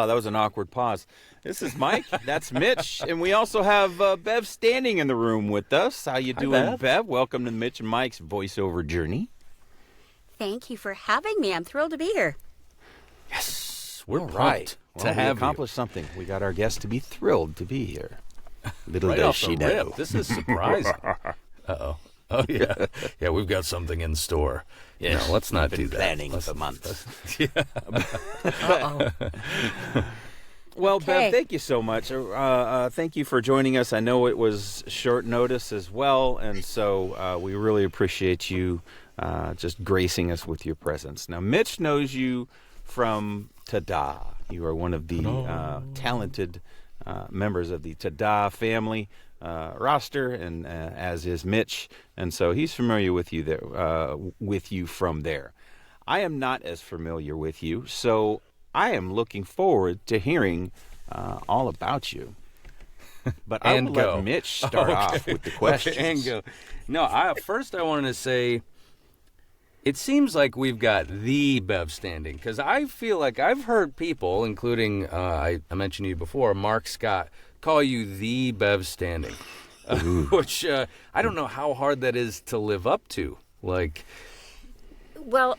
Oh, that was an awkward pause. This is Mike. That's Mitch. And we also have Bev Standing in the room with us. How you doing, Bev? Welcome to Mitch and Mike's voiceover journey. Thank you for having me. I'm thrilled to be here. Yes, we're right to have accomplished something. We got our guest to be thrilled to be here. Little right does off she the know. rip. This is surprising. Uh-oh. Oh, yeah. Yeah, we've got something in store. Yes, no, let's not do that. Planning for months. Uh-oh. Well, Okay. Bev, thank you so much. Thank you for joining us. I know it was short notice as well, and so we really appreciate you just gracing us with your presence. Now, Mitch knows you from Tada. You are one of the talented members of the Tada family roster, and as is Mitch, and so he's familiar with you there, with you from there. I am not as familiar with you, so I am looking forward to hearing all about you. But I will let Mitch start off with the questions. Okay, and go. No, first I wanted to say, it seems like we've got the Bev Standing, because I feel like I've heard people, including, I mentioned to you before, Mark Scott, call you the Bev Standing, which I don't know how hard that is to live up to. Like, Well,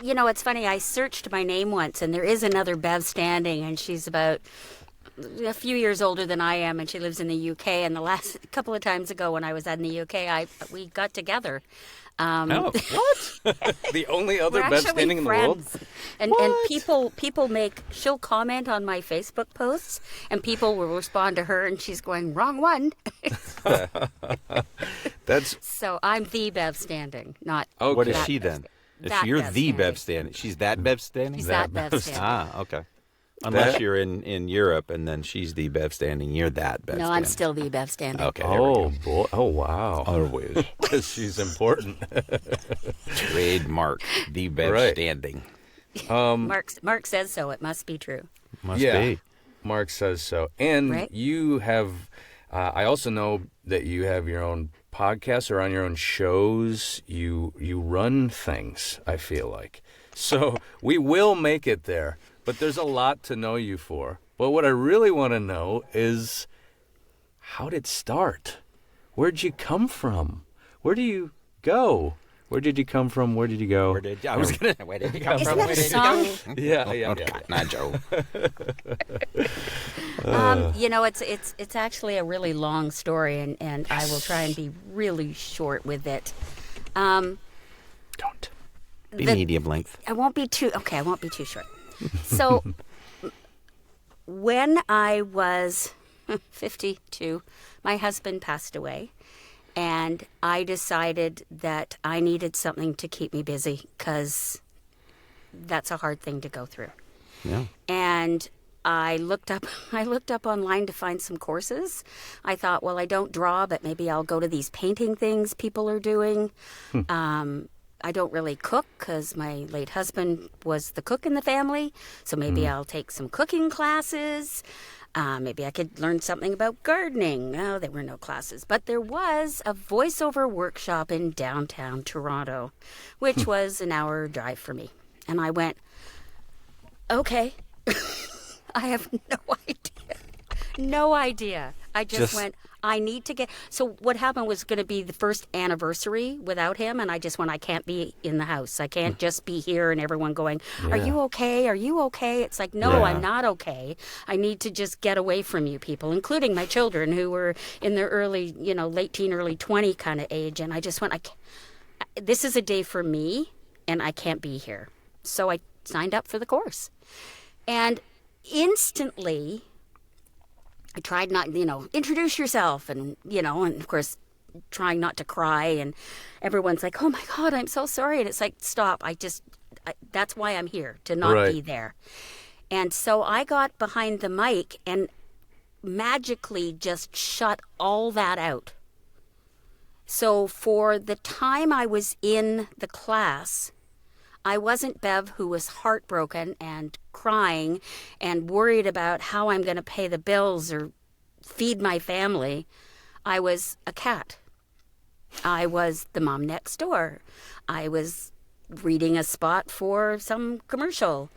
you know, it's funny. I searched my name once, and there is another Bev Standing, and she's about a few years older than I am, and she lives in the UK. And the last couple of times ago when I was in the UK, we got together. oh, what? The only other We're Bev actually Standing in the world? friends. And people she'll comment on my Facebook posts, and people will respond to her, and she's going, wrong one. So I'm the Bev Standing, not. Okay. What is that she Bev then? If That you're Bev the Standing. Bev Standing, she's that Bev Standing? She's that Bev Standing. Ah, okay. Unless you're in Europe and then she's the Bev Standing, you're that Bev No, Standing. I'm still the Bev Standing. Okay, there we Oh, go. boy. Oh, wow. Always. Because she's important. Trademark, the Bev Right. Standing. Mark says so. It must be true. Must Yeah. be. Mark says so. And Right. you have, I also know that you have your own podcast or on your own shows. You run things, I feel like. So we will make it there. But there's a lot to know you for. But what I really want to know is, how did it start? Where'd you come from? Where do you go? Where did you come from? Where did you go? Where did you come Isn't from? that Where a did you song? go? Yeah. Not Joe. You know, it's actually a really long story, and I will try and be really short with it. Don't. Be medium length. I won't be too short. So, when I was 52, my husband passed away, and I decided that I needed something to keep me busy, because that's a hard thing to go through. Yeah. And I looked up online to find some courses. I thought, well, I don't draw, but maybe I'll go to these painting things people are doing. I don't really cook because my late husband was the cook in the family. So maybe I'll take some cooking classes. Maybe I could learn something about gardening. No, there were no classes. But there was a voiceover workshop in downtown Toronto, which was an hour drive for me. And I went, okay. I have no idea. No idea. I just went, I need to get... So what happened was going to be the first anniversary without him, and I just went, I can't be in the house. I can't just be here and everyone going, are you okay? Are you okay? It's like, no, I'm not okay. I need to just get away from you people, including my children who were in their early, late teen, early 20 kind of age. And I just went, this is a day for me, and I can't be here. So I signed up for the course. And instantly... I tried not, introduce yourself and of course, trying not to cry. And everyone's like, oh my God, I'm so sorry. And it's like, stop. That's why I'm here, to not be there. And so I got behind the mic and magically just shut all that out. So for the time I was in the class, I wasn't Bev who was heartbroken and crying and worried about how I'm going to pay the bills or feed my family. I was a cat. I was the mom next door. I was reading a spot for some commercial.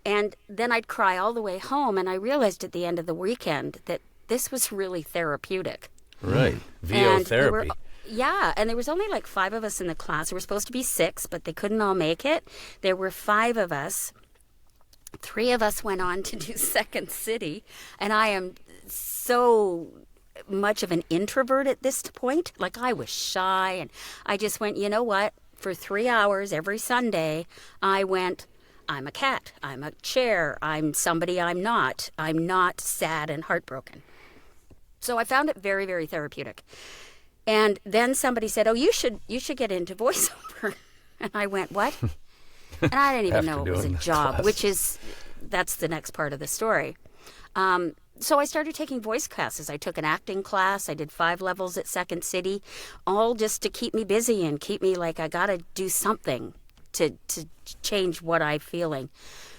And then I'd cry all the way home, and I realized at the end of the weekend that this was really therapeutic. Right. And VO yeah, and there was only like 5 of us in the class. There were supposed to be 6, but they couldn't all make it. There were 5 of us. 3 of us went on to do Second City, and I am so much of an introvert at this point. Like, I was shy, and I just went, you know what? For 3 hours every Sunday, I went, I'm a cat, I'm a chair, I'm somebody I'm not. I'm not sad and heartbroken. So I found it very, very therapeutic. And then somebody said, oh, you should get into voiceover. And I went, what? And I didn't even know it was a job, that's the next part of the story. So I started taking voice classes. I took an acting class. I did 5 levels at Second City, all just to keep me busy and keep me like I got to do something to change what I'm feeling.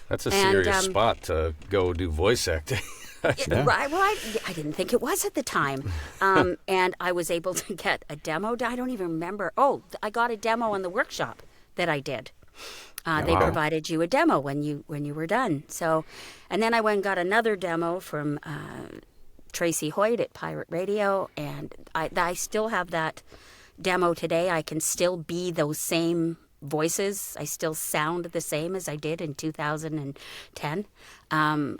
That's a serious spot to go do voice acting. Yeah. Right. Well, I didn't think it was at the time. And I was able to get a demo. I don't even remember. Oh, I got a demo in the workshop that I did. They provided you a demo when you were done. So, and then I went and got another demo from Tracy Hoyt at Pirate Radio, and I still have that demo today. I can still be those same voices. I still sound the same as I did in 2010,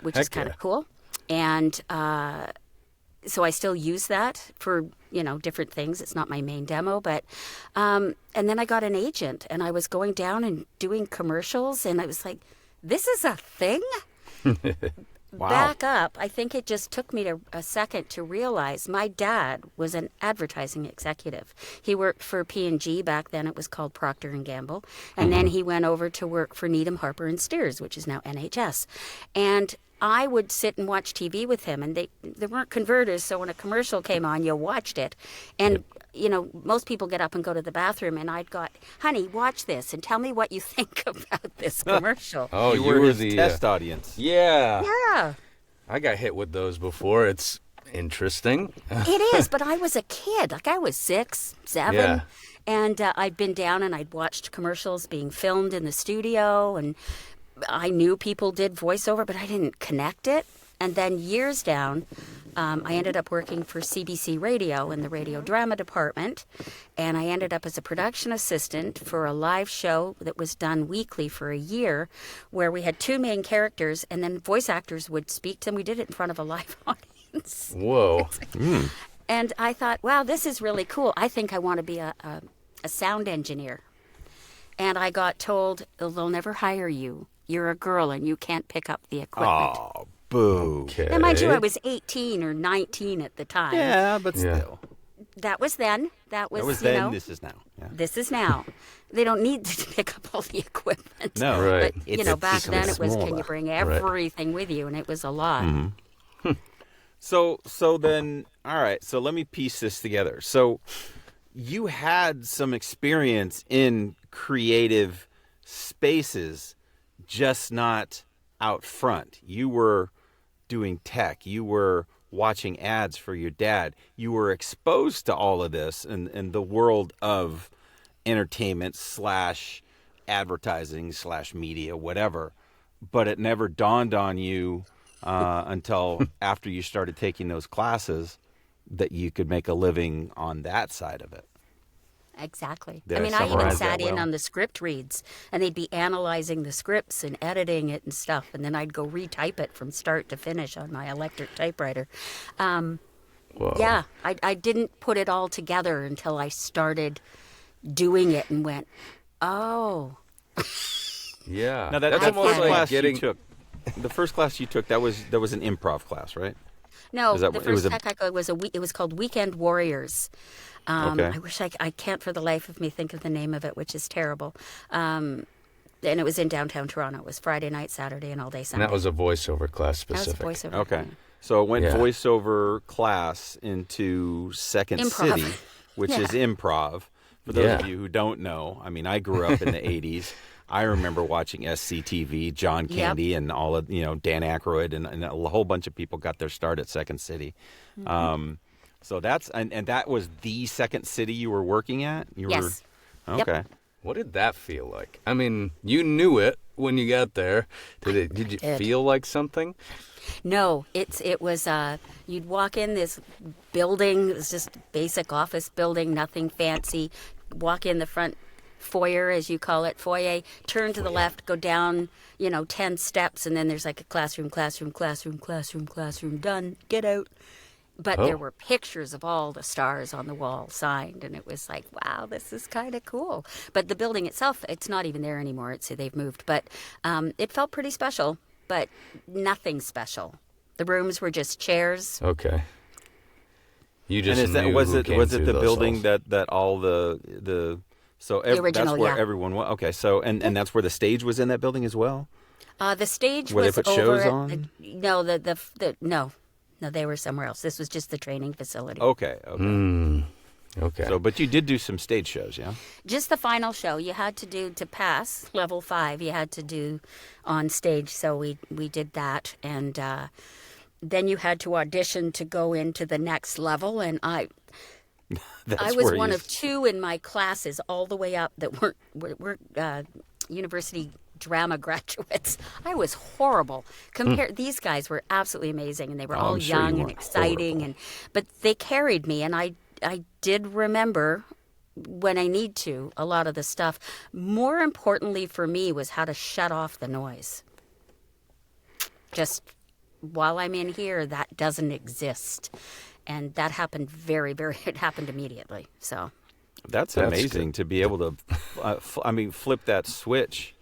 which is kind of cool. And so I still use that for, different things. It's not my main demo, but, and then I got an agent, and I was going down and doing commercials, and I was like, this is a thing? Wow. Back up. I think it just took me a second to realize my dad was an advertising executive. He worked for P&G. Back then it was called Procter & Gamble. And then he went over to work for Needham, Harper & Steers, which is now NHS. And I would sit and watch TV with him, and they weren't converters, so when a commercial came on, you watched it. And, most people get up and go to the bathroom, and I'd go, honey, watch this, and tell me what you think about this commercial. Oh, you were the test audience. Yeah. Yeah. I got hit with those before. It's interesting. It is, but I was a kid. Like, I was 6, 7. Yeah. And I'd been down and I'd watched commercials being filmed in the studio, and I knew people did voiceover, but I didn't connect it. And then years down, I ended up working for CBC Radio in the radio drama department, and I ended up as a production assistant for a live show that was done weekly for a year, where we had 2 main characters, and then voice actors would speak to them. We did it in front of a live audience. Whoa. And I thought, wow, this is really cool. I think I want to be a sound engineer. And I got told, they'll never hire you. You're a girl and you can't pick up the equipment. Oh, boo. Okay. Now, mind you, I was 18 or 19 at the time. Yeah, but still. That was then. That was then, this is now. Yeah. This is now. They don't need to pick up all the equipment. No. Right. But, back then it was, smaller. can you bring everything with you? And it was a lot. Mm-hmm. So then, all right, so let me piece this together. So you had some experience in creative spaces, just not out front. You were doing tech. You were watching ads for your dad. You were exposed to all of this in the world of entertainment / advertising / media, whatever. But it never dawned on you until after you started taking those classes that you could make a living on that side of it. Exactly. Did I mean, I I even summarize sat that in well? on the script reads, and they'd be analyzing the scripts and editing it and stuff, and then I'd go retype it from start to finish on my electric typewriter. Whoa. Yeah, I didn't put it all together until I started doing it and went, oh. Yeah. Now that That's almost first like class getting... you took, the first class you took, that was an improv class, right? No, Is that the what- it was first a- tech I got was it was called Weekend Warriors. Okay. I wish I can't for the life of me think of the name of it, which is terrible. And it was in downtown Toronto. It was Friday night, Saturday, and all day And Sunday. that was a voiceover class That was specific. voiceover. Okay. So it went Yeah. voiceover class into Second Improv. City, which Yeah. is improv. For those Yeah. of you who don't know, I mean, I grew up in the 80s. I remember watching SCTV, John Candy, and all of, Dan Aykroyd, and a whole bunch of people got their start at Second City. So that's, and that was the Second City you were working at? Yes. Okay. Yep. What did that feel like? I mean, you knew it when you got there. Did you feel like something? No, it was you'd walk in this building, it was just basic office building, nothing fancy. Walk in the front foyer, as you call it, foyer, turn to the left, go down, 10 steps, and then there's like a classroom, done, get out. But there were pictures of all the stars on the wall signed, and it was like, wow, this is kind of cool. But the building itself, it's not even there anymore. They've moved. But it felt pretty special, but nothing special. The rooms were just chairs. Okay. You just And knew was who it came was it through the those building halls. that all the so original, that's where yeah. everyone was? Okay, so and that's where the stage was in that building as well? The stage Where they was put over shows at on? No, they were somewhere else. This was just the training facility. Okay. Okay. So, but you did do some stage shows, yeah? Just the final show you had to do to pass level 5. You had to do on stage, so we did that, and then you had to audition to go into the next level. And I That's was where one you- of 2 in my classes all the way up that were university drama graduates. I was horrible. These guys were absolutely amazing, and they were all I'm sure you young and weren't exciting, horrible. but they carried me, and I did remember when I need to a lot of the stuff. More importantly for me was how to shut off the noise. Just while I'm in here, that doesn't exist. And that happened it happened immediately. So That's That's amazing good. to be able to, flip that switch.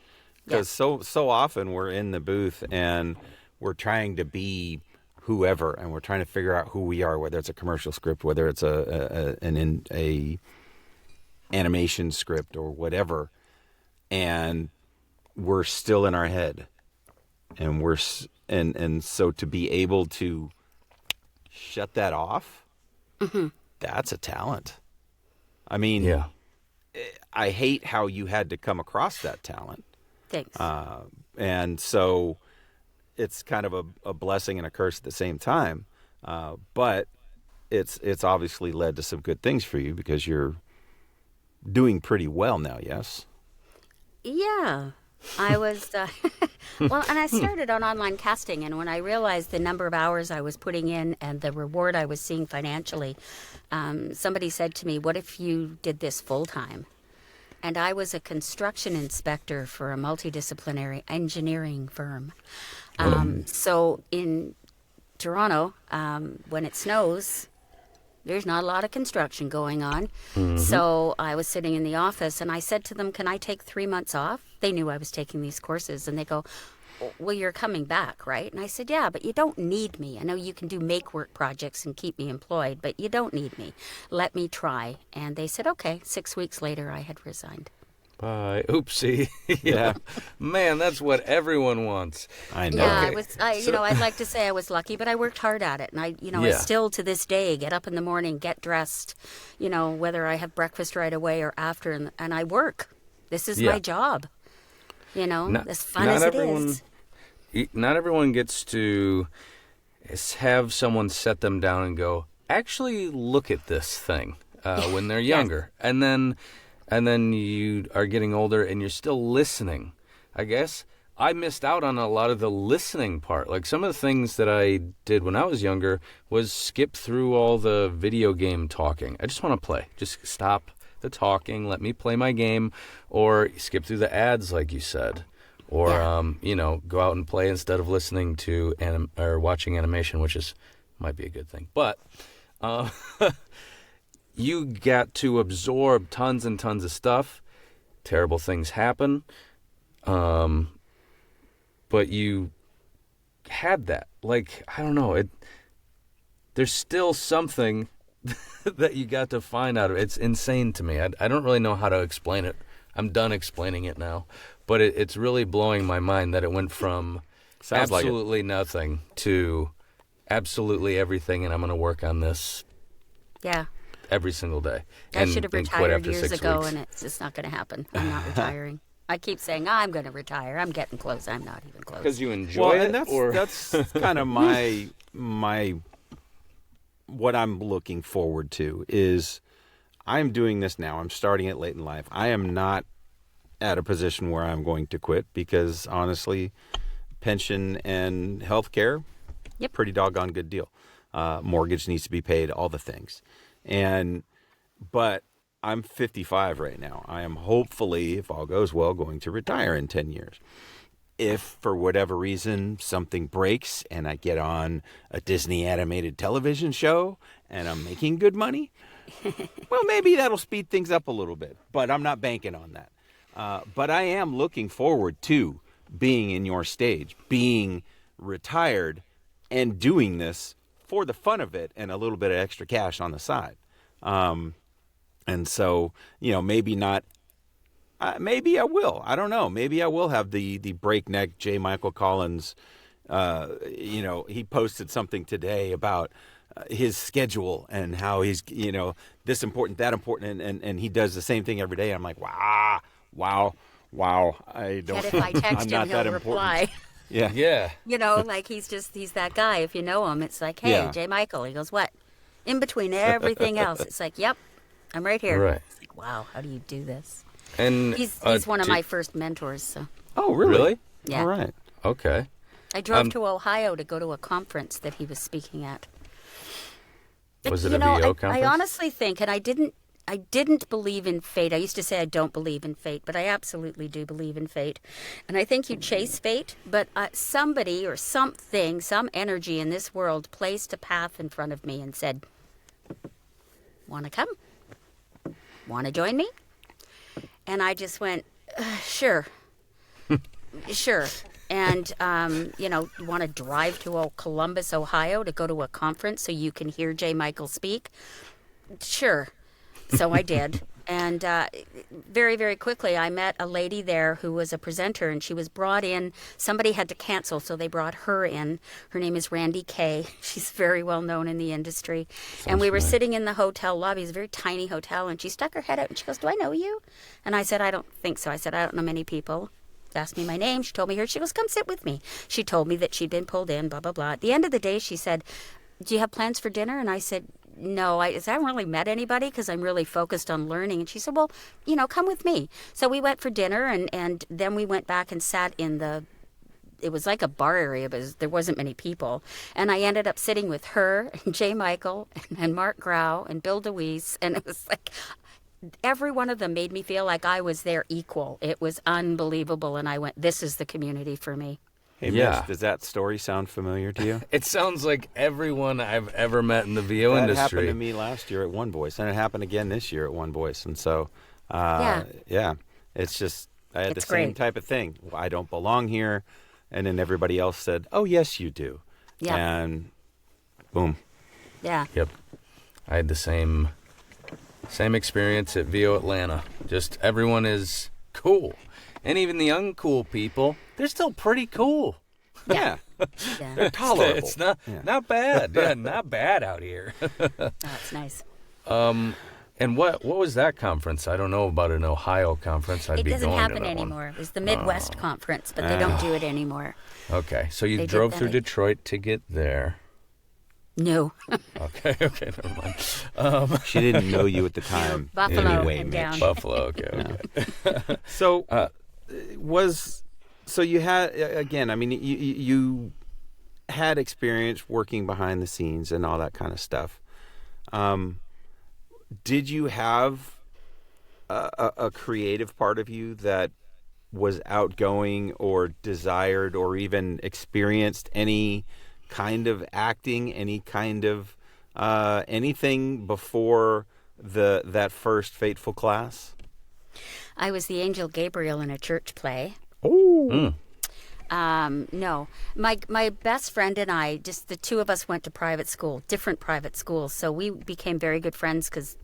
Because so often we're in the booth and we're trying to be whoever, and we're trying to figure out who we are, whether it's a commercial script, whether it's an animation script or whatever, and we're still in our head, and and so to be able to shut that off, that's a talent. I mean, Yeah. I hate how you had to come across that talent. thanks. And so it's kind of a blessing and a curse at the same time. But it's obviously led to some good things for you because you're doing pretty well now, yes? Yeah. I was, well, and I started on online casting, and when I realized the number of hours I was putting in and the reward I was seeing financially, somebody said to me, what if you did this full time? And I was a construction inspector for a multidisciplinary engineering firm. So in Toronto, when it snows, there's not a lot of construction going on. So I was sitting in the office, and I said to them, can I take 3 months off? They knew I was taking these courses, and they go, well, you're coming back, right? And I said, yeah, but you don't need me. I know you can do make work projects and keep me employed, but you don't need me. Let me try. And they said, okay. 6 weeks later, I had resigned. Bye. Oopsie. Yeah. Man, that's what everyone wants. I know. Yeah, Okay. I'd like to say I was lucky, but I worked hard at it. And I Yeah. still to this day get up in the morning, get dressed, whether I have breakfast right away or after, and I work. This is Yeah. my job. As fun not as it everyone- is. Not everyone gets to have someone set them down and go, actually look at this thing when they're younger. And then you are getting older and you're still listening. I guess I missed out on a lot of the listening part. Like some of the things that I did when I was younger was skip through all the video game talking. I just want to play. Just stop the talking, let me play my game, or skip through the ads like you said. Or, go out and play instead of listening to or watching animation, which might be a good thing. But you got to absorb tons and tons of stuff. Terrible things happen. But you had that. Like, I don't know. There's still something that you got to find out of it. It's insane to me. I don't really know how to explain it. I'm done explaining it now. But it's really blowing my mind that it went from Sounds like it. absolutely nothing to absolutely everything, and I'm going to work on this Yeah. every single day. I and, should have and quit retired after years 6 ago, weeks. and it's just not going to happen. I'm not retiring. I keep saying, I'm going to retire. I'm getting close. I'm not even close. Because you enjoy Well, it? and or that's kind of my what I'm looking forward to is I'm doing this now. I'm starting it late in life. I am not at a position where I'm going to quit because honestly, pension and health care, Yep. pretty doggone good deal. Mortgage needs to be paid, all the things. But I'm 55 right now. I am hopefully, if all goes well, going to retire in 10 years. If for whatever reason something breaks and I get on a Disney animated television show and I'm making good money, well, maybe that'll speed things up a little bit, but I'm not banking on that. But I am looking forward to being in your stage, being retired and doing this for the fun of it and a little bit of extra cash on the side. And so, maybe not. Maybe I will. I don't know. Maybe I will have the breakneck J. Michael Collins. He posted something today about his schedule and how he's, this important, that important. And he does the same thing every day. I'm like, wow. I don't. That if I text I'm not him, that he'll important. reply. Yeah. Yeah. Like he's that guy. If you know him, it's like, hey, Yeah. J. Michael. He goes, what? In between everything else. It's like, yep, I'm right here. Right. It's like, wow, how do you do this? And He's one of my first mentors. So Oh, really? Really? yeah, All right. Okay. I drove to Ohio to go to a conference that he was speaking at. Was it You a know, VO I conference? honestly think, and I didn't believe in fate. I used to say I don't believe in fate, but I absolutely do believe in fate. And I think you chase fate, but somebody or something, some energy in this world placed a path in front of me and said, want to come? Want to join me? And I just went, sure. Sure. And, you want to drive to Columbus, Ohio to go to a conference so you can hear J. Michael speak? Sure. So I did. And very, very quickly, I met a lady there who was a presenter, and she was brought in. Somebody had to cancel, so they brought her in. Her name is Randy Kay. She's very well known in the industry. And we were sitting in the hotel lobby. It's a very tiny hotel, and she stuck her head out, and she goes, do I know you? And I said, I don't think so. I said, I don't know many people. Asked me my name. She told me her. She goes, come sit with me. She told me that she'd been pulled in, blah, blah, blah. At the end of the day, she said, do you have plans for dinner? And I said, no, I haven't really met anybody because I'm really focused on learning. And she said, well, come with me. So we went for dinner, and then we went back and sat in it was like a bar area, but there wasn't many people. And I ended up sitting with her and J. Michael and Mark Grau and Bill DeWeese. And it was like every one of them made me feel like I was their equal. It was unbelievable. And I went, this is the community for me. Hey, Yeah. Mitch, does that story sound familiar to you? It sounds like everyone I've ever met in the VO That industry. happened to me last year at One Voice, and it happened again this year at One Voice. And so, it's just, I had It's the same great. type of thing. I don't belong here. And then everybody else said, oh, yes, you do. Yeah. And boom. Yeah. Yep. I had the same experience at VO Atlanta. Just everyone is cool. And even the uncool people, they're still pretty cool. Yeah. Yeah. They're tolerable. It's not bad. Yeah, not bad out here. That's nice. And what was that conference? I don't know about an Ohio conference. I'd It be doesn't going to happen that anymore. one. It was the Midwest conference, but they don't do it anymore. Okay, so you They did drove that through at- Detroit to get there. No. Okay, never mind. She didn't know you at the time. Buffalo anyway, and Mitch. down. Buffalo. Okay. So, so you had, again, I mean, you had experience working behind the scenes and all that kind of stuff. Did you have a creative part of you that was outgoing or desired or even experienced any kind of acting, any kind of anything before that first fateful class? I was the angel Gabriel in a church play. Oh. No, my best friend and I, just the two of us went to private school, different private schools. So we became very good friends because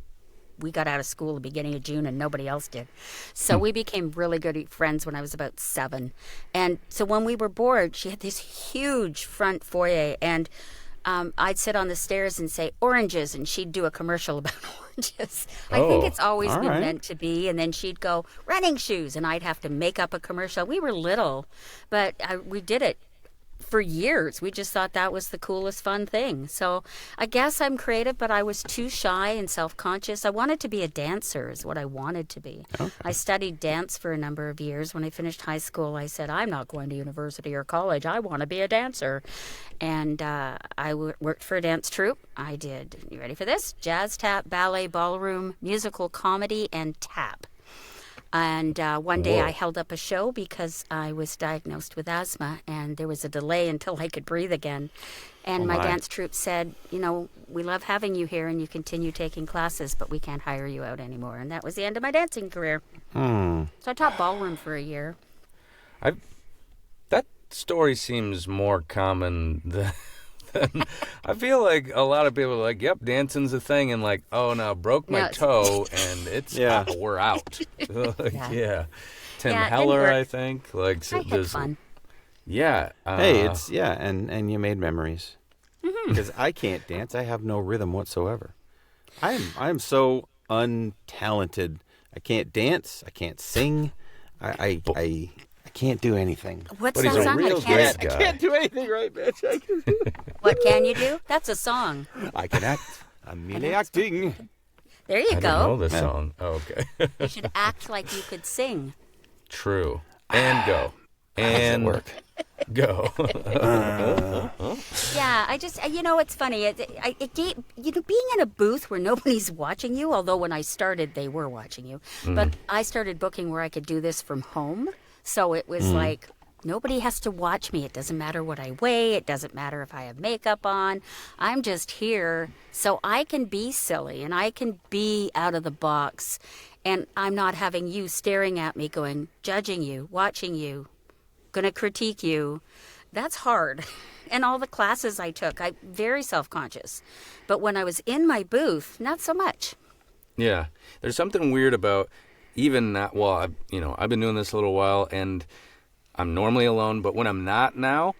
we got out of school at the beginning of June and nobody else did. So we became really good friends when I was about 7. And so when we were bored, she had this huge front foyer, and I'd sit on the stairs and say oranges, and she'd do a commercial about oranges. I think it's always all been right. meant to be. And then she'd go running shoes, and I'd have to make up a commercial. We were little, but we did it for years. We just thought that was the coolest, fun thing. So I guess I'm creative, but I was too shy and self-conscious. I wanted to be a dancer is what I wanted to be. Okay. I studied dance for a number of years. When I finished high school, I said, I'm not going to university or college. I want to be a dancer. And I worked for a dance troupe. I did, you ready for this? Jazz, tap, ballet, ballroom, musical comedy, and tap. And one day I held up a show because I was diagnosed with asthma, and there was a delay until I could breathe again. And my dance troupe said, we love having you here and you continue taking classes, but we can't hire you out anymore. And that was the end of my dancing career. So I taught ballroom for a year. That story seems more common than I feel like a lot of people are like, yep, dancing's a thing, and like, oh, no, broke my toe, and it's we're out. Tim Heller, I think. Like, I had fun. Yeah. Hey, it's and you made memories. Because I can't dance. I have no rhythm whatsoever. I'm so untalented. I can't dance. I can't sing. I can't do anything. What's But that he's a song? real good guy. I can't do anything right, bitch. What can you do? That's a song. I can act. I'm merely acting. There you I go. don't know this song. Oh, okay. You should act like you could sing. True. And go. And work. Go. Yeah, I just, it's funny. It gave, being in a booth where nobody's watching you, although when I started, they were watching you. But I started booking where I could do this from home. So it was like, nobody has to watch me. It doesn't matter what I weigh. It doesn't matter if I have makeup on. I'm just here so I can be silly and I can be out of the box. And I'm not having you staring at me going, judging you, watching you, going to critique you. That's hard. And all the classes I took, I'm very self-conscious. But when I was in my booth, not so much. Yeah. There's something weird about even that. Well, I've been doing this a little while, and I'm normally alone. But when I'm not now,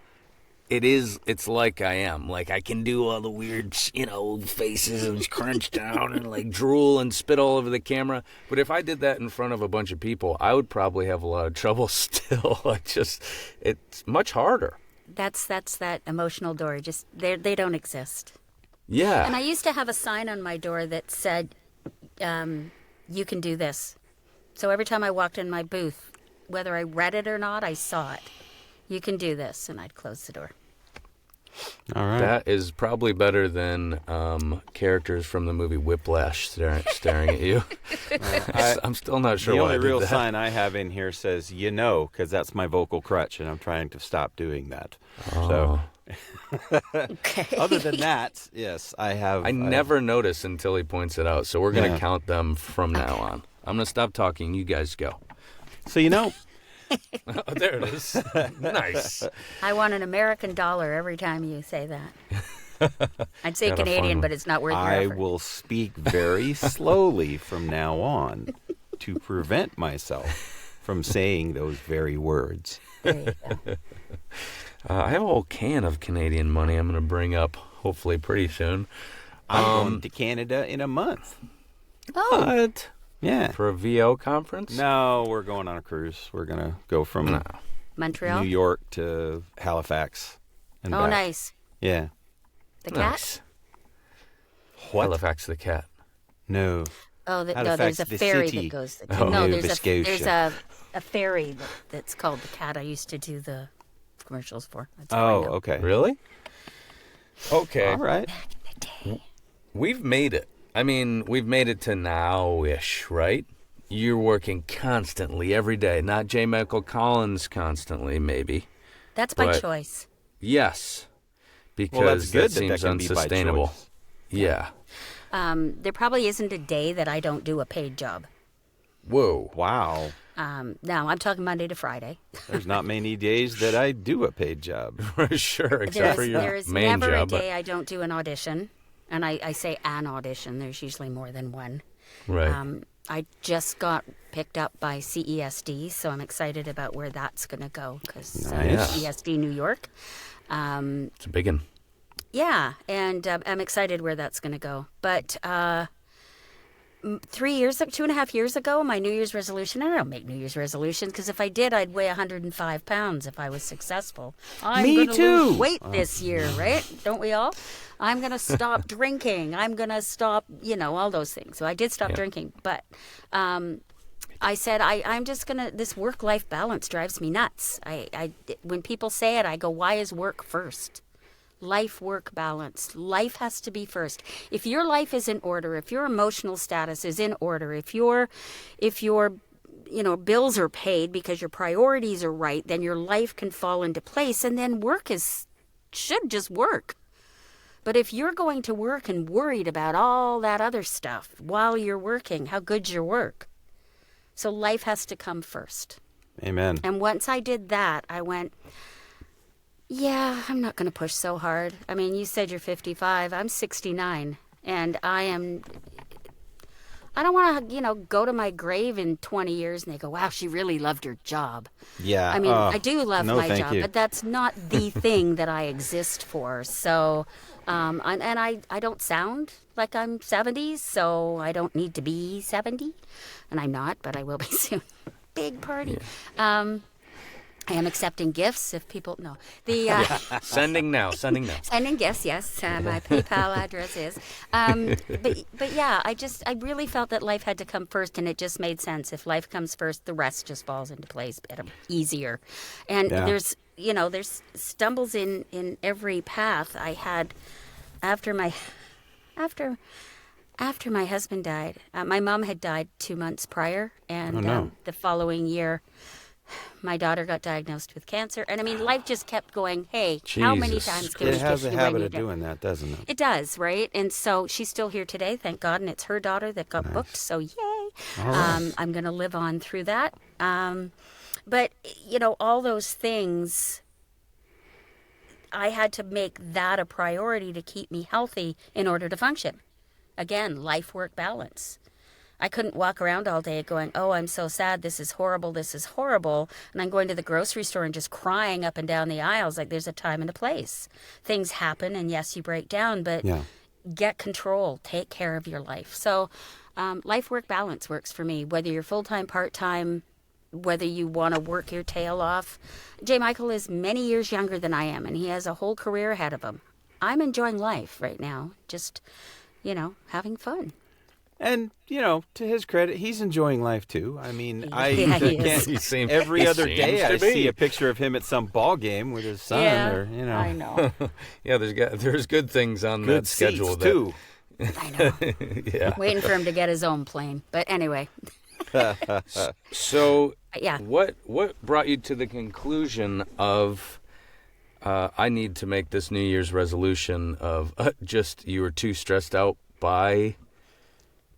it's like I am. Like, I can do all the weird, faces and crunch down and like drool and spit all over the camera. But if I did that in front of a bunch of people, I would probably have a lot of trouble still. It's much harder. That's that emotional door. Just they don't exist. Yeah. And I used to have a sign on my door that said, you can do this. So every time I walked in my booth, whether I read it or not, I saw it. You can do this, and I'd close the door. All right. That is probably better than characters from the movie Whiplash staring at you. I'm still not sure The why only I did real that. sign I have in here says, because that's my vocal crutch, and I'm trying to stop doing that. Oh. So, Okay. other than that, yes, I have. I never notice until he points it out, so we're going to count them from now on. I'm going to stop talking. You guys go. So, Oh, there it is. Nice. I want an American dollar every time you say that. I'd say Have a fun Canadian, one. but it's not worth your I effort. will speak very slowly from now on to prevent myself from saying those very words. There you go. I have a whole can of Canadian money I'm going to bring up hopefully pretty soon. I'm going to Canada in a month. Oh, What? Yeah. For a VO conference? No, we're going on a cruise. We're going to go from Montreal? New York to Halifax and Oh, back. nice. Yeah. The cat? Nice. What? Halifax the cat. No. Oh, no, Halifax, there's a the ferry city. that goes. Oh, no, Nova there's Scotia. a ferry that's called the Cat. I used to do the commercials for. That's how I Oh, know. okay. Really? Okay. All right. We've made it. I mean, we've made it to now-ish, right? You're working constantly every day. Not J. Michael Collins constantly, maybe. That's by But- choice. Yes. Because Well, that's good that seems can be by unsustainable. choice. Yeah. There probably isn't a day that I don't do a paid job. Whoa. Wow. Now, I'm talking Monday to Friday. There's not many days that I do a paid job. Sure, except There's, for your there is main never job. a day I don't do an audition. And I say an audition. There's usually more than one. Right. I just got picked up by CESD, so I'm excited about where that's going to go because Nice. CESD New York. It's a big one. Yeah, and I'm excited where that's going to go. But 2.5 years ago, my New Year's resolution, I don't make New Year's resolutions because if I did, I'd weigh 105 pounds if I was successful. I'm Me going to too. lose weight this year, right? Don't we all? I'm going to stop drinking. I'm going to stop, all those things. So I did stop drinking. But I said, I'm just going to, this work-life balance drives me nuts. When people say it, I go, why is work first? Life-work balance. Life has to be first. If your life is in order, if your emotional status is in order, if your bills are paid because your priorities are right, then your life can fall into place, and then should just work. But if you're going to work and worried about all that other stuff while you're working, how good's your work? So life has to come first. Amen. And once I did that, I went, yeah, I'm not going to push so hard. I mean, you said you're 55. I'm 69. And I don't want to, go to my grave in 20 years and they go, wow, she really loved her job. Yeah. I mean, I do love my thank job, you. but that's not the thing that I exist for. So, I don't sound like I'm 70, so I don't need to be 70. And I'm not, but I will be soon. Big party. Yeah. I am accepting gifts if people know. Sending now. Sending gifts, yes. My PayPal address is. But yeah, I really felt that life had to come first, and it just made sense. If life comes first, the rest just falls into place better, easier. And there's stumbles in every path. I had after my husband died. My mom had died 2 months prior, and the following year, my daughter got diagnosed with cancer. And I mean, life just kept going, hey, how many times can we It has kiss a you when habit you of die? doing that, doesn't it? It does, right? And so she's still here today, thank God, and it's her daughter that got booked, so yay. Right. I'm going to live on through that. But, all those things, I had to make that a priority to keep me healthy in order to function. Again, life-work balance. I couldn't walk around all day going, oh, I'm so sad, this is horrible, and I'm going to the grocery store and just crying up and down the aisles. Like, there's a time and a place. Things happen, and yes, you break down, but get control, take care of your life. So life-work balance works for me, whether you're full-time, part-time, whether you want to work your tail off. J. Michael is many years younger than I am, and he has a whole career ahead of him. I'm enjoying life right now, just, having fun. And, to his credit, he's enjoying life too. I mean, he is. every other day I see a picture of him at some ball game with his son. I know. Yeah, there's good things on Good that schedule seats, too. I know. Yeah. Waiting for him to get his own plane. But anyway. So, yeah. What brought you to the conclusion of I need to make this New Year's resolution of just you were too stressed out by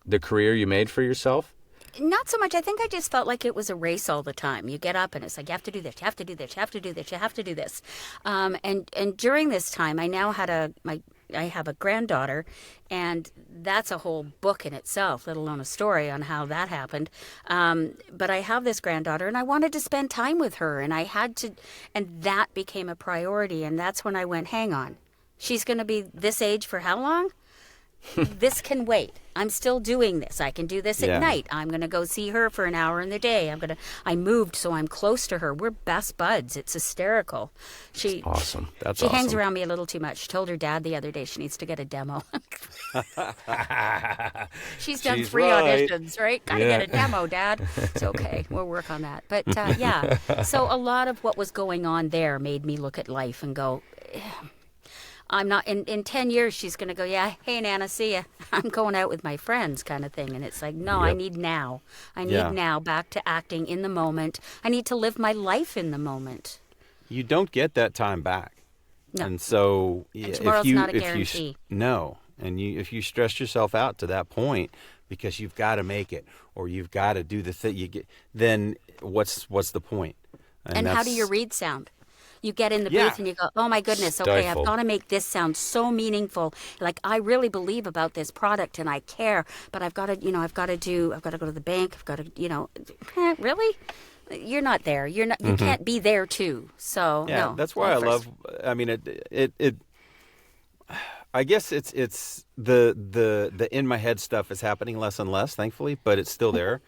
the career you made for yourself? Not so much. I think I just felt like it was a race all the time. You get up and it's like, you have to do this, you have to do this, you have to do this, you have to do this. And during this time, I now had I have a granddaughter, and that's a whole book in itself, let alone a story on how that happened. But I have this granddaughter, and I wanted to spend time with her, and and that became a priority. And that's when I went, hang on, she's going to be this age for how long? This can wait. I'm still doing this. I can do this at night. I'm going to go see her for an hour in the day. I moved so I'm close to her. We're best buds. It's hysterical. That's awesome. She hangs around me a little too much. She told her dad the other day she needs to get a demo. She's done 3 auditions, right? Gotta get a demo, Dad. It's okay. We'll work on that. But so a lot of what was going on there made me look at life and go, I'm not, in 10 years, she's going to go, yeah, hey, Nana, see ya. I'm going out with my friends kind of thing. And it's like, no, I need now. I need now back to acting in the moment. I need to live my life in the moment. You don't get that time back. No. And so and tomorrow's not a guarantee. If you stress yourself out to that point because you've got to make it or you've got to do the thing, then what's the point? And how do your reads sound? You get in the booth and you go, oh my goodness, okay, I've got to make this sound so meaningful. Like, I really believe about this product and I care, but I've got to go to the bank, I've got to, really? You're not there. You can't be there too. So, no. That's why I love, I guess it's the in my head stuff is happening less and less, thankfully, but it's still there.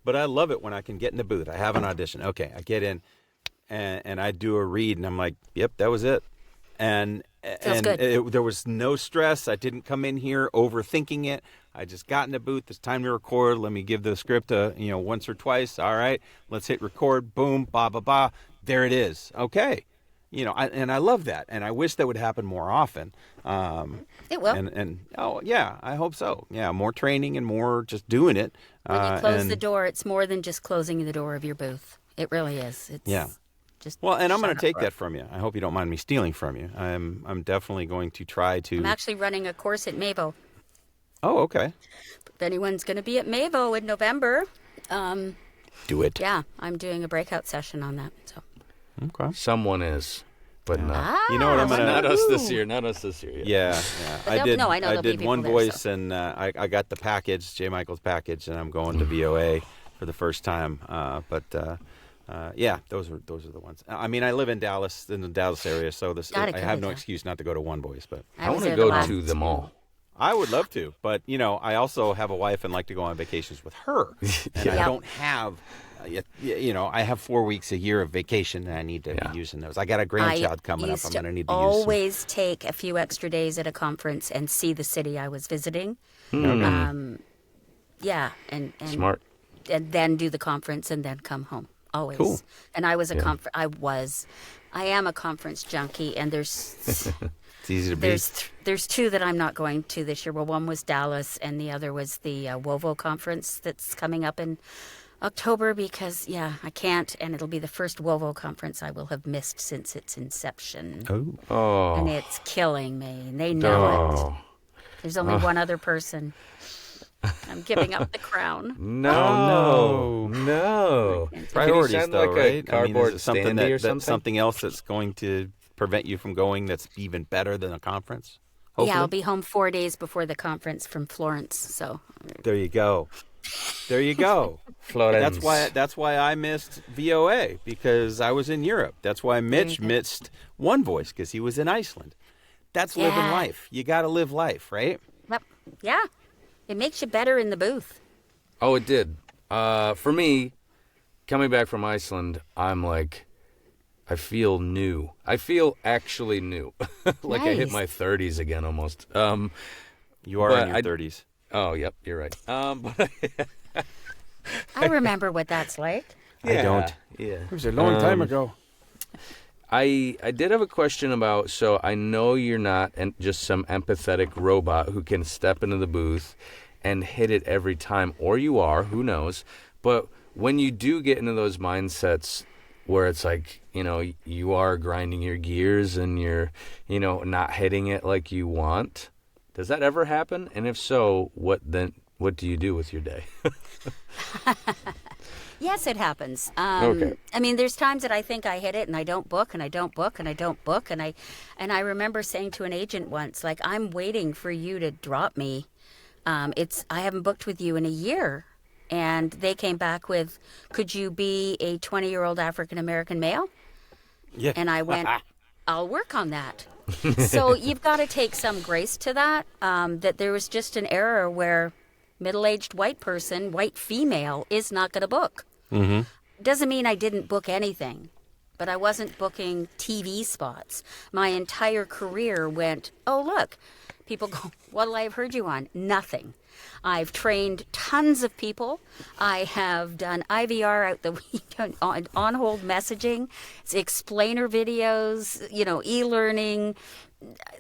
But I love it when I can get in the booth. I have an audition. Okay, I get in, and I do a read, and I'm like, yep, that was it. And Feels good. there was no stress. I didn't come in here overthinking it. I just got in the booth. It's time to record. Let me give the script once or twice. All right, let's hit record. Boom, ba ba ba. There it is. Okay. I love that, and I wish that would happen more often. It will. And oh yeah, I hope so. Yeah, more training and more just doing it. When you close the door, it's more than just closing the door of your booth. It really is. It's just well, and I'm going shut to take up. that from you. I hope you don't mind me stealing from you. I'm definitely going to try to. I'm actually running a course at Mavo. Oh, okay. If anyone's going to be at Mavo in November, Do it. yeah, I'm doing a breakout session on that. So. Okay. Someone is, but not. You know what I'm gonna? Not us this year. Not us this year. Yeah. But I they'll- did. no, I know I there'll be did people one there, voice, so. and I got the package, J. Michael's package, and I'm going to VOA for the first time. Yeah, those are the ones. I mean, I live in Dallas, in the Dallas area, so Gotta I go have to no that. excuse not to go to one voice. But I was want to there go the last- to them all. I would love to. But I also have a wife and like to go on vacations with her, and I Yeah. don't have. I have 4 weeks a year of vacation, and I need to be using those. I got a grandchild coming up. used I'm to going to need to use some. always take a few extra days at a conference and see the city I was visiting. Yeah, and Smart. and then do the conference and then come home. Always. Cool. And I was I am a conference junkie, and It's easy to be. there's two that I'm not going to this year. Well, one was Dallas, and the other was the WOVO conference that's coming up in October because, I can't, and it'll be the first WOVO conference I will have missed since its inception. Oh. Oh. And it's killing me, and they know it. Oh. There's only one other person. I'm giving up the crown. No. No. Priorities, Can you sound though, like right? a cardboard is it something standee or that's something? something else that's going to prevent you from going that's even better than a conference? Yeah, I'll Hopefully? be home 4 days before the conference from Florence. So There you go. There you go. Florence. That's why I missed VOA, because I was in Europe. That's why Mitch missed One Voice, because he was in Iceland. That's living Yeah. life. You got to live life, right? Yep. Yeah, it makes you better in the booth. Oh, it did. For me, coming back from Iceland, I'm like, I feel new. I feel actually new. Like I hit Nice. my 30s again almost. You are But in your I- 30s. Oh, yep, you're right. But I remember what that's like. I don't. Yeah. It was a long time ago. I did have a question about, so I know you're not just some empathetic robot who can step into the booth and hit it every time, or you are, who knows. But when you do get into those mindsets where it's like, you are grinding your gears and you're, not hitting it like you want, does that ever happen? And if so, what do you do with your day? Yes, it happens. Okay. I mean, there's times that I think I hit it and I don't book and I don't book and I don't book and I remember saying to an agent once, like, I'm waiting for you to drop me. I haven't booked with you in a year, and they came back with, could you be a 20-year-old African American male? Yeah. And I went, I'll work on that. So you've got to take some grace to that. That there was just an error where middle-aged white female is not going to book. Mm-hmm. Doesn't mean I didn't book anything, but I wasn't booking TV spots. My entire career went, oh, look. People go, what'll I have heard you on? Nothing. I've trained tons of people. I have done IVR out the weekend, on-hold messaging, explainer videos, e-learning.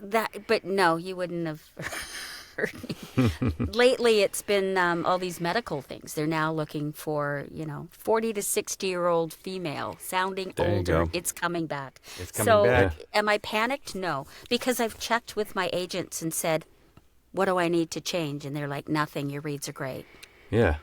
But no, you wouldn't have heard me. Lately, it's been all these medical things. They're now looking for, 40 to 60-year-old female, sounding There you older. go. It's coming back. It's coming so, back. am I panicked? No, because I've checked with my agents and said, what do I need to change? And they're like, nothing. Your reads are great. Yeah.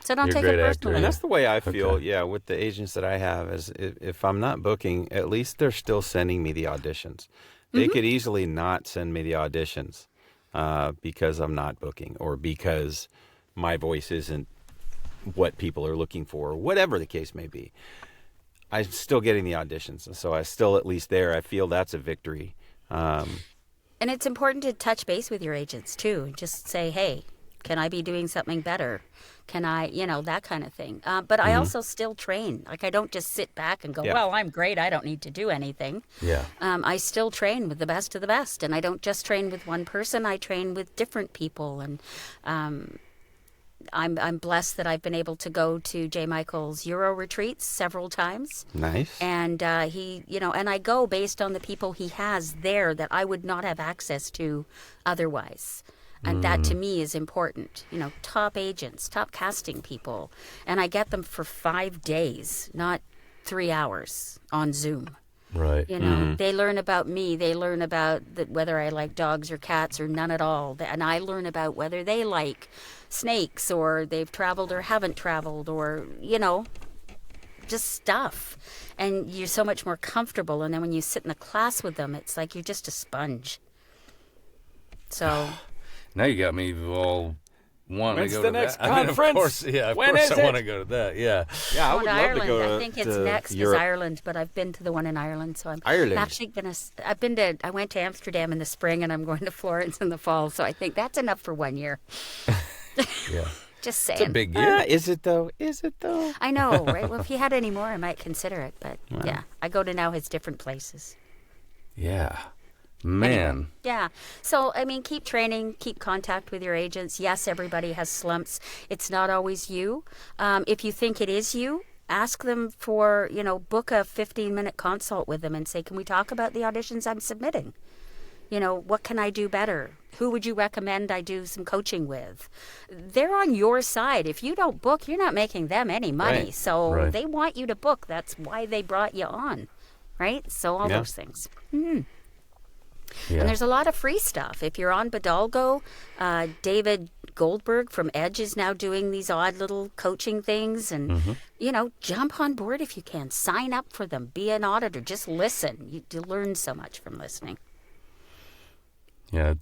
So don't You're a take it great actor, personally. And that's the way I feel, Okay. with the agents that I have, is if I'm not booking, at least they're still sending me the auditions. They could easily not send me the auditions because I'm not booking, or because my voice isn't what people are looking for, whatever the case may be. I'm still getting the auditions, and so I still at least there. I feel that's a victory. And it's important to touch base with your agents too. Just say, hey, can I be doing something better? Can I, that kind of thing. But I also still train. Like, I don't just sit back and go, Yeah. well, I'm great. I don't need to do anything. Yeah. I still train with the best of the best. And I don't just train with one person. I train with different people. And I'm blessed that I've been able to go to J. Michael's Euro retreats several times. Nice. And he, and I go based on the people he has there that I would not have access to otherwise. And that to me is important. Top agents, top casting people. And I get them for 5 days, not 3 hours on Zoom. Right. They learn about me. They learn about whether I like dogs or cats or none at all. And I learn about whether they like snakes or they've traveled or haven't traveled or, just stuff. And you're so much more comfortable. And then when you sit in a class with them, it's like you're just a sponge. So... Now you got me all wanting When's to go the to next that. I mean, conference? of course, yeah, of When course is I it? want to go to that. Yeah. Yeah, I would to love Ireland. to go to I think it's to next Europe. is Ireland, but I've been to the one in Ireland, so I'm Ireland. actually gonna. I went to Amsterdam in the spring, and I'm going to Florence in the fall. So I think that's enough for 1 year. Yeah. Just saying. It's a big year. Is it though? Is it though? I know, right? Well, if he had any more, I might consider it. But yeah, I go to now his different places. Yeah. Man. Yeah. So, I mean, keep training, keep contact with your agents. Yes, everybody has slumps. It's not always you. If you think it is you, ask them for, book a 15-minute consult with them and say, can we talk about the auditions I'm submitting? What can I do better? Who would you recommend I do some coaching with? They're on your side. If you don't book, you're not making them any money. Right. So Right. they want you to book. That's why they brought you on, right? So all Yeah. those things. Yeah. And there's a lot of free stuff. If you're on Bidalgo, David Goldberg from Edge is now doing these odd little coaching things. And, jump on board if you can. Sign up for them. Be an auditor. Just listen. You learn so much from listening. Yeah,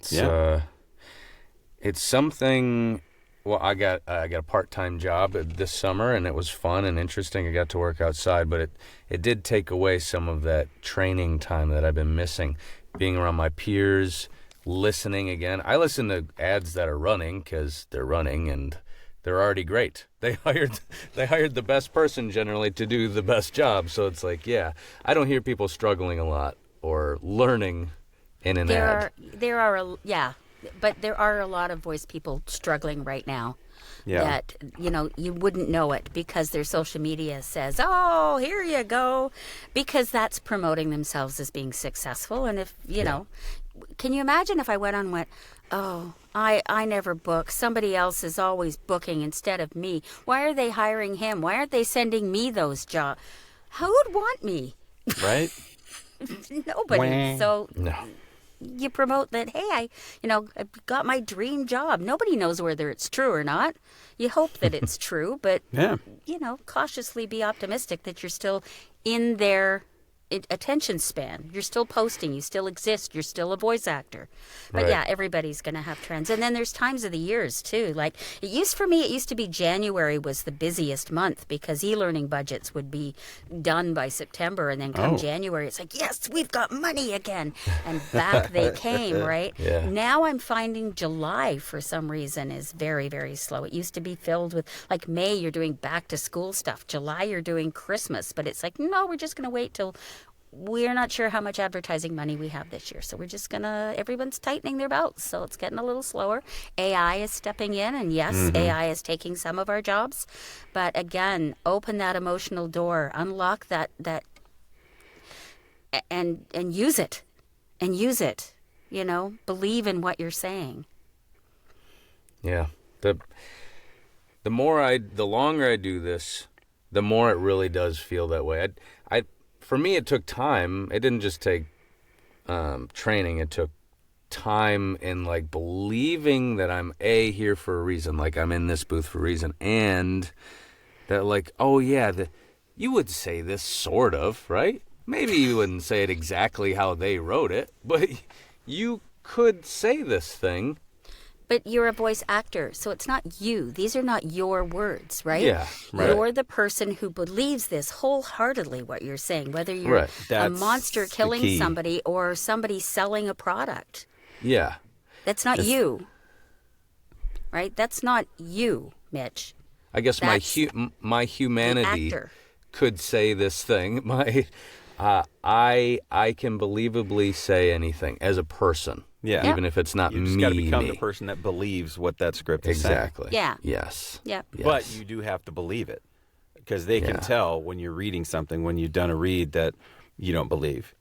it's something. Well, I got a part-time job this summer, and it was fun and interesting. I got to work outside, but it did take away some of that training time that I've been missing. Being around my peers, listening again. I listen to ads that are running because they're running and they're already great. They hired the best person generally to do the best job. So it's like, yeah, I don't hear people struggling a lot or learning in an ad. But there are a lot of voice people struggling right now. Yeah. That, you wouldn't know it because their social media says, oh, here you go, because that's promoting themselves as being successful. And if, can you imagine if I went on and went, oh, I never book. Somebody else is always booking instead of me. Why are they hiring him? Why aren't they sending me those jobs? Who would want me? Right? Nobody. So No. you promote that, hey, I've got my dream job. Nobody knows whether it's true or not. You hope that it's true, but, Yeah. cautiously be optimistic that you're still in their attention span. You're still posting. You still exist. You're still a voice actor. But, Right. yeah, everybody's going to have trends. And then there's times of the years, too. Like, it used to be January was the busiest month because e-learning budgets would be done by September. And then come Oh. January, it's like, yes, we've got money again. And back they came, right? Yeah. Now I'm finding July, for some reason, is very, very slow. It used to be filled with, like, May, you're doing back-to-school stuff. July, you're doing Christmas. But it's like, no, we're just going to wait till... We're not sure how much advertising money we have this year. So we're just everyone's tightening their belts. So it's getting a little slower. AI is stepping in. And yes, AI is taking some of our jobs. But again, open that emotional door, unlock that and use it. And use it. Believe in what you're saying. Yeah. The longer I do this, the more it really does feel that way. For me, it took time. It didn't just take training. It took time in believing that I'm here for a reason, like I'm in this booth for a reason, and that oh yeah, you would say this sort of, right? Maybe you wouldn't say it exactly how they wrote it, but you could say this thing. But you're a voice actor, so it's not you. These are not your words, right? Yeah, right. You're the person who believes this wholeheartedly, what you're saying, whether you're Right. a That's monster the killing key. somebody or somebody selling a product. Yeah. That's not you, right? That's not you, Mitch. I guess That's my humanity actor. could say this thing. I can believably say anything as a person. Yeah. Even if it's not You just me. got to become me. the person that believes what that script is saying. Exactly. Yeah. Yes. Yep. Yes. But you do have to believe it because they can Yeah. tell when you're reading something, when you've done a read that you don't believe.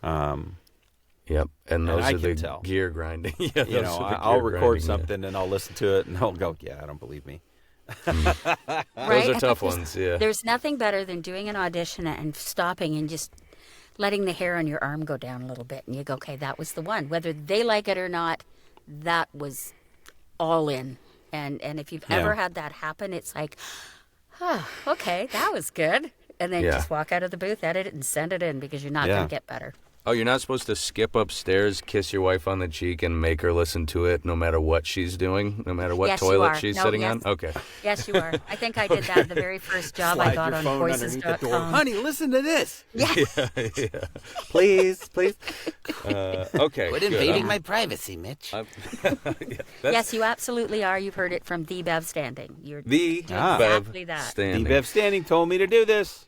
Yep. And those I are the can tell. gear grinding. Yeah, You those know, are the I'll gear record grinding, yeah. something and I'll listen to it and I'll go, yeah, I don't believe me. Those Right? are tough ones, yeah. There's nothing better than doing an audition and stopping and just letting the hair on your arm go down a little bit. And you go, okay, that was the one. Whether they like it or not, that was all in. And if you've ever Yeah. had that happen, it's like, oh, okay, that was good. And then Yeah. just walk out of the booth, edit it, and send it in because you're not Yeah. going to get better. Oh, you're not supposed to skip upstairs, kiss your wife on the cheek, and make her listen to it no matter what she's doing, no matter what Yes, you toilet are. she's No, sitting yes. on? Okay. Yes, you are. I think I did that the very first job I Slide got your on phone underneath the door. voices.com. Honey, listen to this. Please, please. Okay. Quit good. invading my privacy, Mitch. Yes, you absolutely are. You've heard it from the Bev Standing. You're The doing Bev exactly that. Standing. The Bev Standing told me to do this.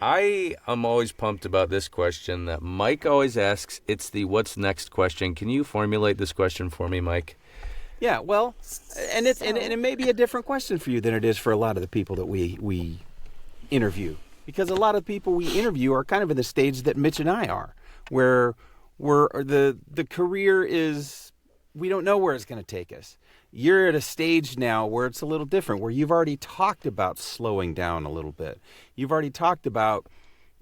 I am always pumped about this question that Mike always asks. It's the what's next question. Can you formulate this question for me, Mike? Yeah, well, and it may be a different question for you than it is for a lot of the people that we interview, because a lot of people we interview are kind of in the stage that Mitch and I are, where the career is, we don't know where it's going to take us. You're at a stage now where it's a little different, where you've already talked about slowing down a little bit. You've already talked about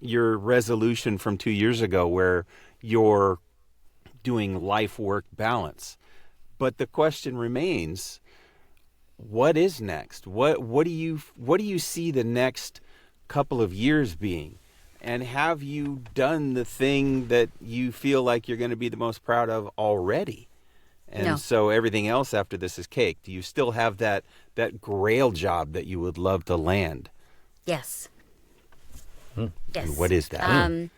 your resolution from 2 years ago where you're doing life-work balance. But the question remains, what is next? What do you see the next couple of years being? And have you done the thing that you feel like you're going to be the most proud of already? And No. so everything else after this is cake. Do you still have that grail job that you would love to land? Yes. Yes. And what is that?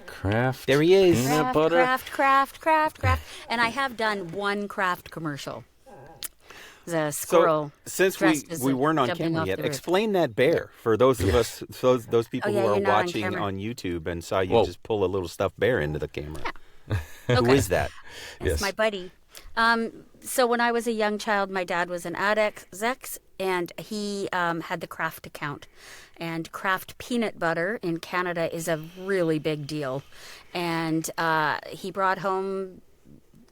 Kraft. There he is. Peanut butter. Craft. And I have done one Kraft commercial. It was a squirrel. So, since dressed as we a weren't on jumping camera off yet, the roof. explain that bear for those of us, those people Oh, yeah, who are you're not on watching camera. on YouTube and saw you Whoa. just pull a little stuffed bear into the camera. Who Okay. is that? That's Yes. my buddy. So when I was a young child, my dad was an addict, and he had the Kraft account. And Kraft peanut butter in Canada is a really big deal. And he brought home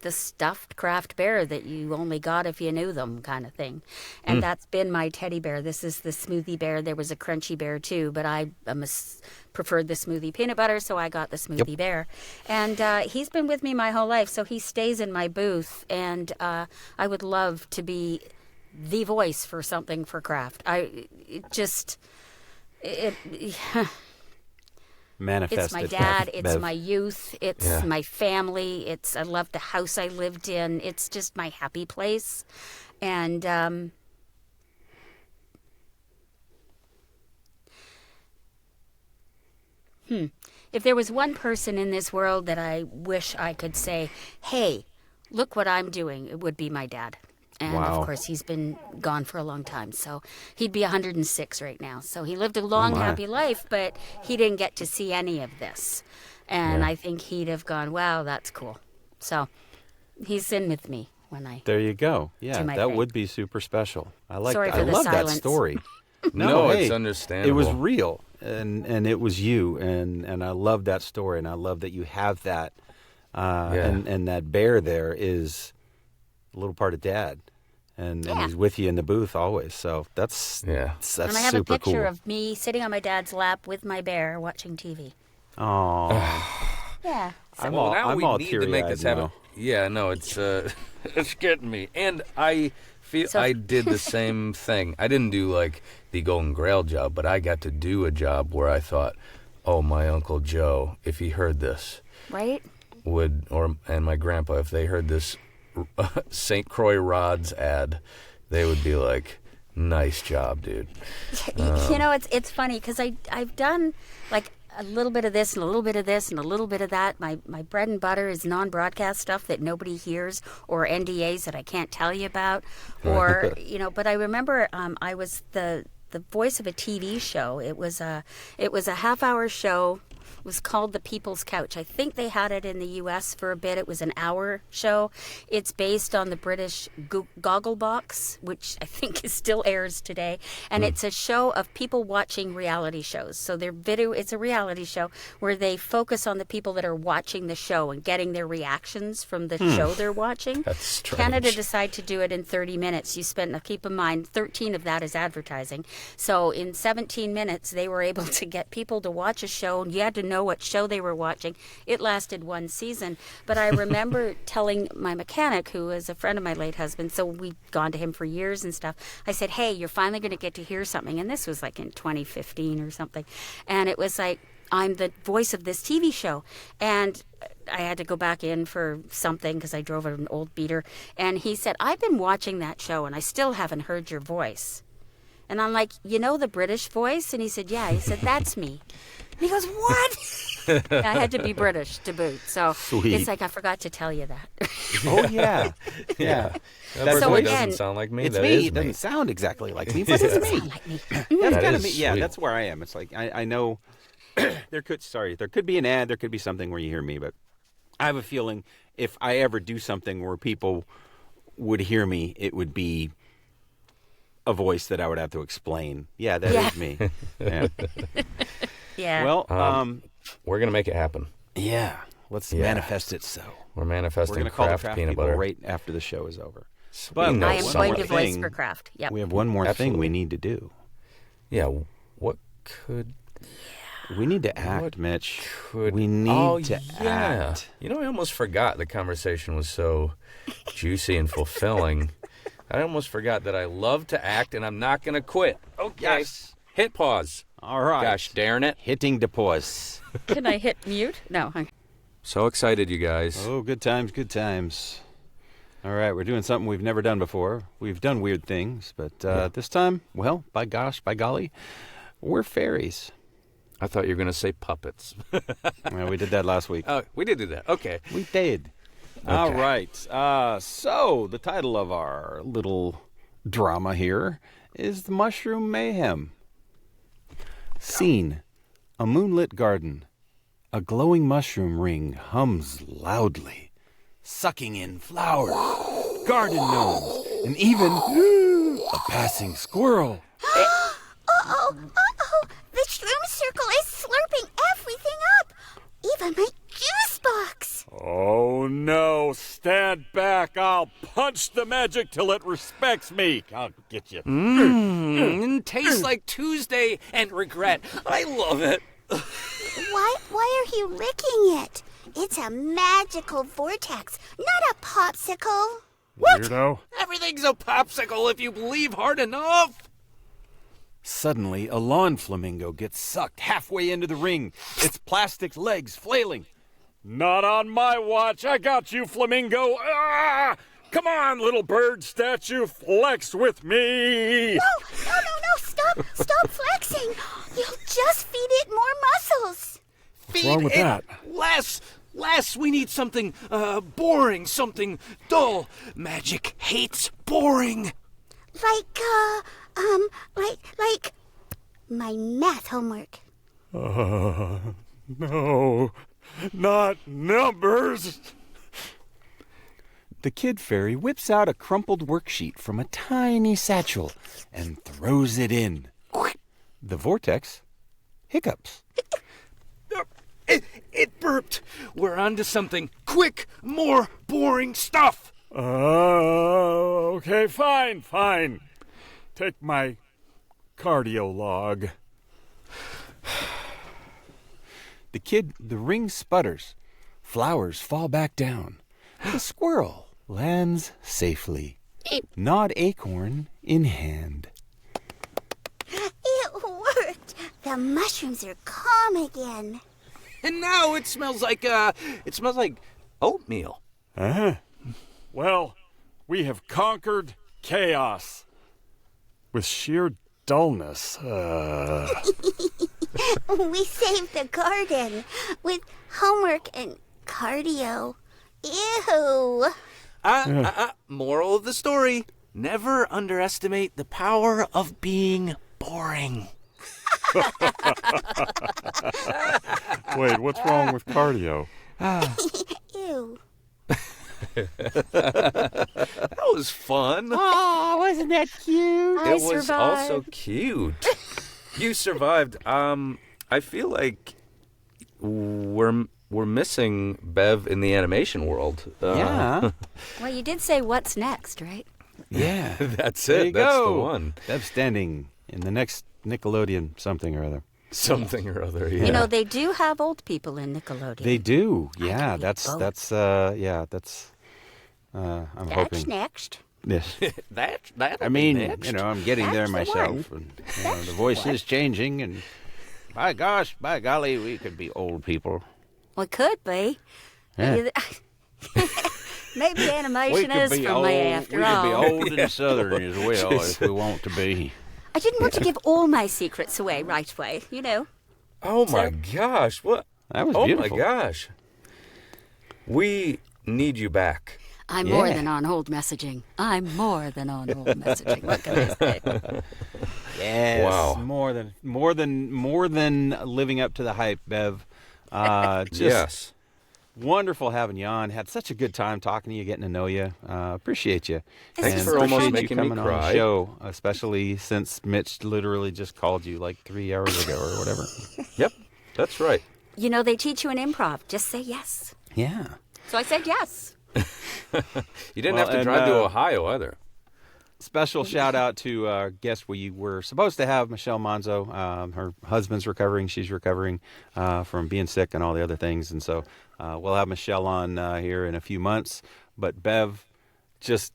the stuffed Kraft bear that you only got if you knew them, kind of thing. And that's been my teddy bear. This is the smoothie bear. There was a crunchy bear too, but I preferred the smoothie peanut butter, so I got the smoothie bear. And he's been with me my whole life, so he stays in my booth. And I would love to be the voice for something for Kraft. Manifested. It's my dad. Bev. It's my youth. It's Yeah. my family. I love the house I lived in. It's just my happy place. And if there was one person in this world that I wish I could say, hey, look what I'm doing, it would be my dad. And Wow. of course, he's been gone for a long time. So he'd be 106 right now. So he lived a long, my. happy life, but he didn't get to see any of this. And Yeah. I think he'd have gone, wow, that's cool. So he's in with me when I. There you go. Yeah, Do my that thing. would be super special. I like Sorry that. for I the love that silence. story. No, hey, it's understandable. It was real, and it was you, and I love that story, and I love that you have that, and that bear there is a little part of Dad, and Yeah. he's with you in the booth always. So that's that's And I have a super picture cool. of me sitting on my dad's lap with my bear watching TV. Oh, Yeah. I'm Well, all now I'm we all need to make this teary-eyed happen. Yeah, no, it's it's getting me, and I feel So- I did the same thing. I didn't do like the Golden Grail job, but I got to do a job where I thought, oh, my Uncle Joe, if he heard this, Right? and my grandpa, if they heard this St. Croix Rods ad, they would be like, nice job, dude. You know, it's funny because I've done like a little bit of this and a little bit of this and a little bit of that. My bread and butter is non-broadcast stuff that nobody hears, or NDAs that I can't tell you about, or But I remember I was the voice of a TV show. It was a half-hour show. It was called The People's Couch. I think they had it in the U.S. for a bit. It was an hour show. It's based on the British Gogglebox, which I think still airs today. And it's a show of people watching reality shows. So it's a reality show where they focus on the people that are watching the show and getting their reactions from the show they're watching. That's strange. Canada decided to do it in 30 minutes. Now keep in mind, 13 of that is advertising. So in 17 minutes, they were able to get people to watch a show, and you had to know what show they were watching. It lasted one season. But I remember telling my mechanic, who is a friend of my late husband, so we'd gone to him for years and stuff, I said, hey, you're finally going to get to hear something. And this was like in 2015 or something. And it was like, I'm the voice of this TV show. And I had to go back in for something because I drove an old beater. And he said, I've been watching that show and I still haven't heard your voice. And I'm like, the British voice? And he said, yeah. He said, that's me. And he goes, what? I had to be British to boot. So Sweet. It's like, I forgot to tell you that. Oh, yeah. Yeah. That So really again, doesn't sound like me. It's That me. is It doesn't me. sound exactly like me, but it's me. Like me. That's That kind of is me. Yeah, sweet. that's where I am. It's like I know there could be an ad, there could be something where you hear me, but I have a feeling if I ever do something where people would hear me, it would be a voice that I would have to explain. Yeah, that is me. Yeah. Yeah. Well, We're going to make it happen. yeah. Let's Yeah. manifest it so. We're We're manifesting going to call the craft Kraft peanut people butter. right after the show is over. We know I am someone. going to voice thing. for Kraft. Yep. We have one more thing Absolutely. we need to do. Yeah, what could We need to act, Mitch. We need oh, to yeah. act. I almost forgot the conversation was so juicy and fulfilling. I almost forgot that I love to act and I'm not going to quit. Okay. Yes. Hit pause. All right. Gosh darn it. Hitting the pause. Can I hit mute? No. So excited, you guys. Oh, good times, good times. All right, we're doing something we've never done before. We've done weird things, but this time, well, by golly, we're fairies. I thought you were going to say puppets. Well, we did that last week. Oh, we did do that. Okay. We did. All right. So the title of our little drama here is The Mushroom Mayhem. Scene: a moonlit garden. A glowing mushroom ring hums loudly, sucking in flowers, garden gnomes, and even a passing squirrel. Uh-oh! The shroom circle is slurping everything up! Even my juice box! Oh no, stand back. I'll punch the magic till it respects me. I'll get you. Tastes like Tuesday and regret. I love it. Why are you licking it? It's a magical vortex, not a popsicle. Weirdo. Everything's a popsicle if you believe hard enough. Suddenly, a lawn flamingo gets sucked halfway into the ring, its plastic legs flailing. Not on my watch. I got you, flamingo. Ah! Come on, little bird statue. Flex with me. No, stop flexing. You'll just feed it more muscles. What's wrong with that? Less. We need something boring, something dull. Magic hates boring. Like my math homework. No, not numbers. The kid fairy whips out a crumpled worksheet from a tiny satchel and throws it in. The vortex hiccups. It burped. We're on to something. Quick, more boring stuff. Okay, fine. Take my cardio log. The ring sputters. Flowers fall back down. The squirrel lands safely. Gnawed acorn in hand. It worked. The mushrooms are calm again. And now it smells like oatmeal. Well, we have conquered chaos with sheer dullness. We saved the garden with homework and cardio. Ew. Moral of the story, never underestimate the power of being boring. Wait, what's wrong with cardio? Ew. That was fun. Oh, wasn't that cute? I It was survived. also cute. You survived. I feel like we're missing Bev in the animation world. Yeah. Well, you did say what's next, right? Yeah. That's There it. you That's go. the one. Bev Standing in the next Nickelodeon something or other. Something or other. Yeah. You know, they do have old people in Nickelodeon. They do. Yeah, could be that's both. that's I'm That's hoping. next. Yes. that. I mean, I'm getting there That's the myself. And, the voice is changing, and by gosh, by golly, we could be old people. Well, it could be. Yeah. Maybe animation is for me after we all. could be old and southern as well if we want to be. I didn't want to give all my secrets away right away, you know. Oh my gosh! What? That was Oh beautiful. my gosh! We need you back. I'm more Yeah. than on hold messaging. I'm more than on hold messaging. What can I say? Yes. Wow. More than living up to the hype, Bev. Just Yes. wonderful having you on. Had such a good time talking to you, getting to know you. Appreciate you. Thanks And for almost appreciate making you me coming on cry. the show, especially since Mitch literally just called you like 3 hours ago or whatever. Yep. That's right. You know, they teach you in improv. Just say yes. Yeah. So I said yes. You didn't Well, have to and, drive to Ohio either. Special shout out to our guest. We were supposed to have Michelle Monzo. Her husband's recovering. She's recovering from being sick and all the other things. And so we'll have Michelle on here in a few months. But Bev, just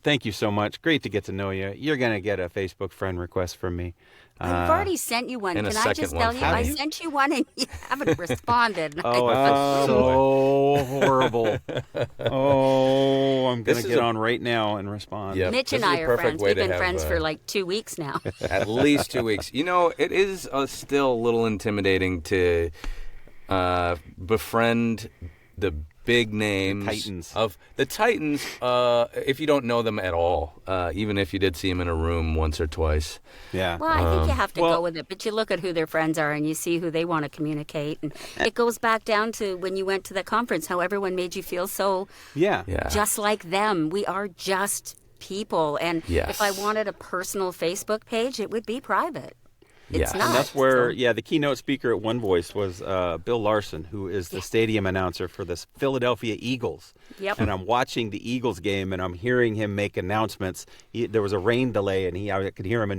thank you so much. Great to get to know you. You're going to get a Facebook friend request from me. I've already sent you one. and a Can I second just one tell you? from I you. sent you one and you haven't responded. Oh, I feel so horrible. Oh, I'm going This to is get a- on right now and respond. Yep. Mitch This and is I a are perfect friends. way We've to been have, friends for like 2 weeks now. At least 2 weeks. You know, it is still a little intimidating to befriend the big names Titans. of the Titans. If you don't know them at all, even if you did see them in a room once or twice. Yeah. Well, I think you have to well- go with it, but you look at who their friends are and you see who they want to communicate. And it goes back down to when you went to the conference, how everyone made you feel so Yeah. Yeah. just like them. We are just people. And Yes. if I wanted a personal Facebook page, it would be private. It's Yes. not. And that's where, so- the keynote speaker at One Voice was Bill Larson, who is the stadium announcer for the Philadelphia Eagles. Yep. And I'm watching the Eagles game, and I'm hearing him make announcements. There was a rain delay, and I could hear him.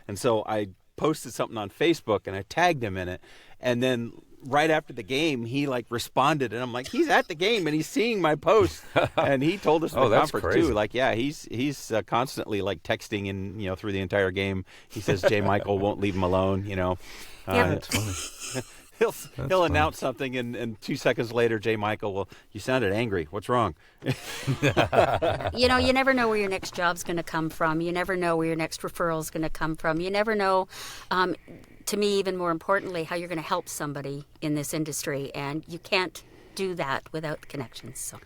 And so I posted something on Facebook, and I tagged him in it. And then right after the game, he responded, and I'm like, he's at the game, and he's seeing my post. And he told us in Oh, the that's conference crazy. too. He's constantly texting and through the entire game. He says J. Michael won't leave him alone. Yeah. That's funny. He'll announce something, and 2 seconds later, J. Michael, well, you sounded angry. What's wrong? You know, you never know where your next job's going to come from. You never know where your next referral's going to come from. You never know, to me, even more importantly, how you're going to help somebody in this industry. And you can't do that without connections. So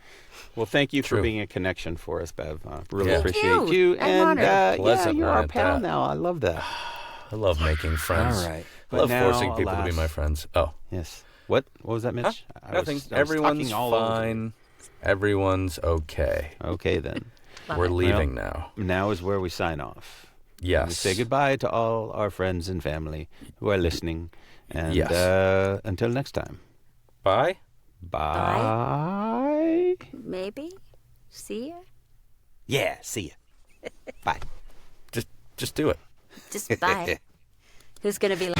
Well, thank you for True. being a connection for us, Bev. Really Yeah. appreciate Thank you. you. I'm And honored. Pleasant you're one our at pal that. now. I love that. I love making friends. All right. I love But now, forcing people to be alas- my friends. Oh. Yes. What was that, Mitch? Huh? I Nothing. was Everyone's talking all over. fine. Everyone's okay. Okay, then. Love We're it. leaving Well, now. Now is where we sign off. Yes. We say goodbye to all our friends and family who are listening. And Yes. Until next time. Bye. Bye. maybe. See ya. Yeah, see ya. Bye. Just do it. Just bye. Who's going to be